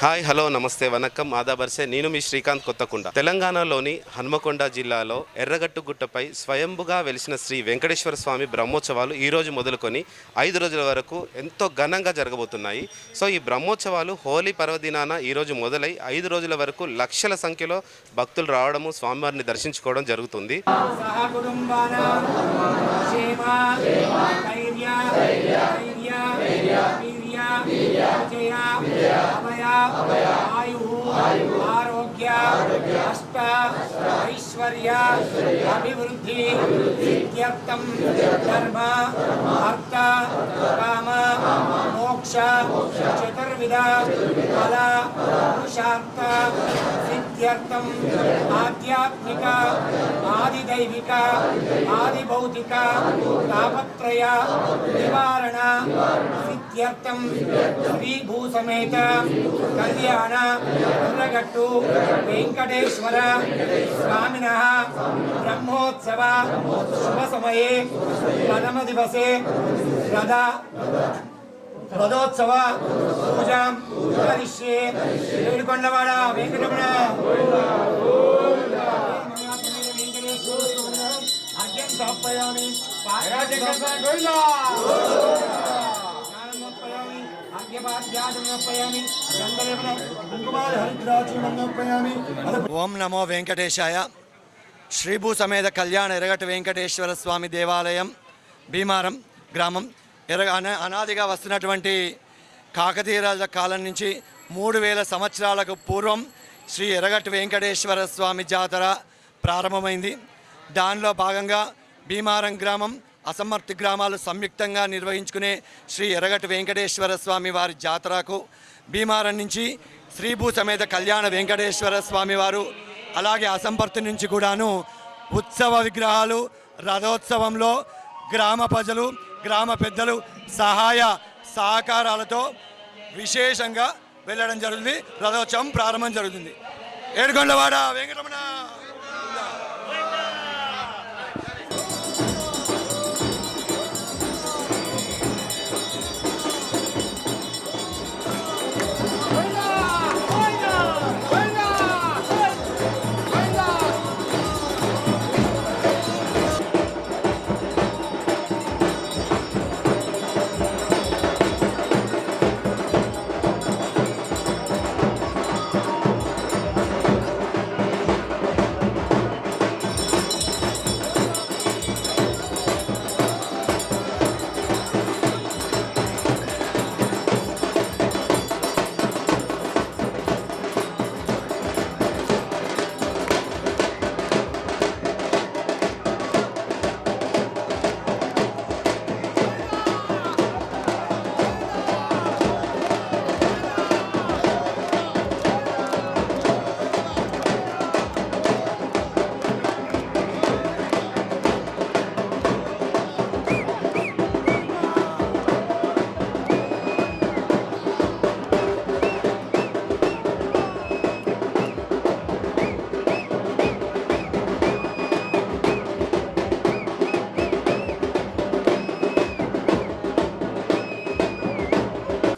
Hi hello నమస్తే వనక్కం ఆదాబర్సే నేను మీ శ్రీకాంత్ కొత్తకొండ. తెలంగాణలోని హన్మకొండ జిల్లాలో ఎర్రగట్టు గుట్టపై స్వయంభుగా వెలిసిన శ్రీ వెంకటేశ్వర స్వామి బ్రహ్మోత్సవాలు ఈ రోజు మొదలుకొని 5 రోజుల వరకు ఎంతో ఘనంగా జరగబోతున్నాయి. సో ఈ బ్రహ్మోత్సవాలు హోలీ పర్వదినాన ఈరోజు మొదలై 5 రోజుల వరకు లక్షల సంఖ్యలో భక్తులు రావడము, స్వామివారిని దర్శించుకోవడం జరుగుతుంది. आरोग्य अष्ट ऐश्वर्य अभिवृद्धि सिद्ध्यर्थं धर्म अर्थ काम मोक्ष चतुर्विध फल पुरुषार्थ सिद्ध्यर्थं आध्यात्मिक आदिदैविक आदिभौतिक तापत्रय निवारण सिद्ध्यर्थं श्री भूसमेत कल्याण ఎర్రగట్టు వెంకటేశ్వర స్వామినః బ్రహ్మోత్సవ శుభ సమయే ప్రథమ దివసే రథోత్సవ పూజాం కరిష్యే. ఏడుకొండవాడ వెంకటరమణ అర్ఘ్యం సమర్పయామి. ఓం నమో వెంకటేశాయ. శ్రీభూ సమేత కళ్యాణ ఎర్రగట్టు వెంకటేశ్వర స్వామి దేవాలయం భీమారం గ్రామం అనాదిగా వస్తున్నటువంటి కాకతీయ రాజుల కాలం నుంచి 3000 సంవత్సరాలకు పూర్వం శ్రీ ఎర్రగట్టు వెంకటేశ్వర స్వామి జాతర ప్రారంభమైంది. దానిలో భాగంగా భీమారం గ్రామం, అసమర్థి గ్రామాలు సంయుక్తంగా నిర్వహించుకునే శ్రీ ఎర్రగట్టు వెంకటేశ్వర స్వామి వారి జాతరకు భీమారం నుంచి శ్రీభూ సమేత కళ్యాణ వెంకటేశ్వర స్వామి వారు, అలాగే అసంపర్తి నుంచి కూడాను ఉత్సవ విగ్రహాలు రథోత్సవంలో గ్రామ ప్రజలు, గ్రామ పెద్దలు సహాయ సహకారాలతో విశేషంగా వెళ్ళడం జరుగుతుంది. రథోత్సవం ప్రారంభం జరుగుతుంది. ఏడుకొండవాడ వెంకటరమణ.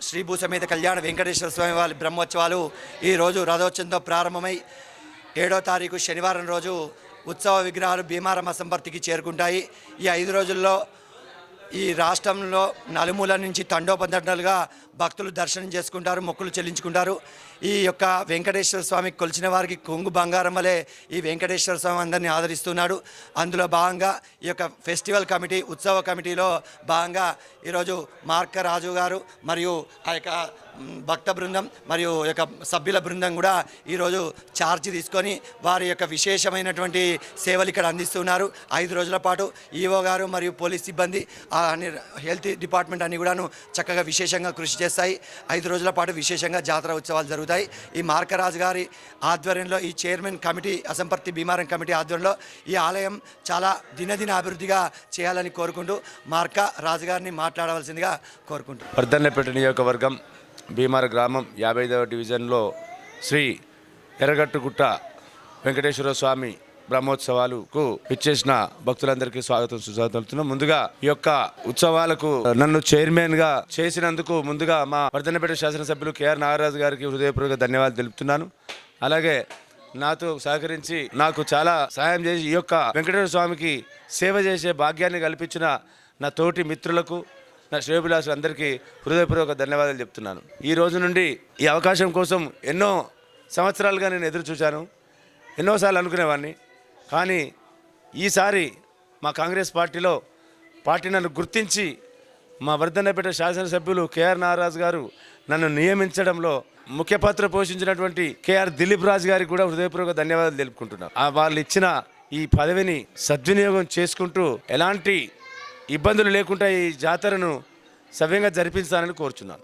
శ్రీభూ సమేత కళ్యాణ వెంకటేశ్వర స్వామి వారి బ్రహ్మోత్సవాలు ఈరోజు రథోత్సవంతో ప్రారంభమై 7వ తారీఖు శనివారం రోజు ఉత్సవ విగ్రహాలు భీమారం అసంపర్తికి చేరుకుంటాయి. ఈ 5 రోజుల్లో ఈ రాష్ట్రంలో నలుమూల నుంచి తండోపతండాలుగా భక్తులు దర్శనం చేసుకుంటారు, మొక్కులు చెల్లించుకుంటారు. ఈ యొక్క వెంకటేశ్వర స్వామికి కొలిచిన వారికి కొంగు బంగారం వలె ఈ వెంకటేశ్వర స్వామి అందరినీ ఆదరిస్తున్నాడు. అందులో భాగంగా ఈ యొక్క ఫెస్టివల్ కమిటీ, ఉత్సవ కమిటీలో భాగంగా ఈరోజు మార్క రాజు గారు మరియు ఆ యొక్క భక్త బృందం మరియు యొక్క సభ్యుల బృందం కూడా ఈరోజు ఛార్జ్ తీసుకొని వారి యొక్క విశేషమైనటువంటి సేవలు ఇక్కడ అందిస్తున్నారు. 5 రోజుల పాటు ఈఓ గారు మరియు పోలీస్ సిబ్బంది, అన్ని హెల్త్ డిపార్ట్మెంట్ అన్ని కూడాను చక్కగా విశేషంగా కృషి చేస్తాయి. 5 రోజుల పాటు విశేషంగా జాతర ఉత్సవాలు జరుగుతాయి. ఈ మార్కరాజు గారి ఆధ్వర్యంలో, ఈ చైర్మన్ కమిటీ, అసంపర్తి భీమారం కమిటీ ఆధ్వర్యంలో ఈ ఆలయం చాలా దినదిన అభివృద్ధిగా చేయాలని కోరుకుంటూ మార్క రాజు గారిని మాట్లాడవలసిందిగా కోరుకుంటూ. వర్ధన్నపేట నియోజకవర్గం భీమార గ్రామం 55వ డివిజన్లో శ్రీ ఎర్రగట్టుగుట్ట వెంకటేశ్వర స్వామి బ్రహ్మోత్సవాలకు ఇచ్చేసిన భక్తులందరికీ స్వాగతం సుస్వాగతం. ముందుగా ఈ యొక్క ఉత్సవాలకు నన్ను చైర్మన్ గా చేసినందుకు ముందుగా మా వర్ధన్నపేట శాసనసభ్యులు కేఆర్ నాగరాజు గారికి హృదయపూర్వక ధన్యవాదాలు తెలుపుతున్నాను. అలాగే నాతో సహకరించి నాకు చాలా సహాయం చేసి ఈ యొక్క వెంకటేశ్వర స్వామికి సేవ చేసే భాగ్యాన్ని కల్పించిన నా తోటి మిత్రులకు, నా శ్రేయోభిలాషులందరికీ హృదయపూర్వక ధన్యవాదాలు చెప్తున్నాను. ఈ రోజు నుండి ఈ అవకాశం కోసం ఎన్నో సంవత్సరాలుగా నేను ఎదురు చూశాను, ఎన్నోసార్లు అనుకునేవాడిని. కానీ ఈసారి మా కాంగ్రెస్ పార్టీ నన్ను గుర్తించి మా వర్ధన్నపేట శాసనసభ్యులు కేఆర్ నాగరాజు గారు నన్ను నియమించడంలో ముఖ్య పాత్ర పోషించినటువంటి కేఆర్ దిలీప్ రాజు గారికి కూడా హృదయపూర్వక ధన్యవాదాలు తెలుపుకుంటున్నాను. వాళ్ళు ఇచ్చిన ఈ పదవిని సద్వినియోగం చేసుకుంటూ ఎలాంటి ఇబ్బందులు లేకుండా ఈ జాతరను సవ్యంగా జరిపించాలని కోరుచున్నాను.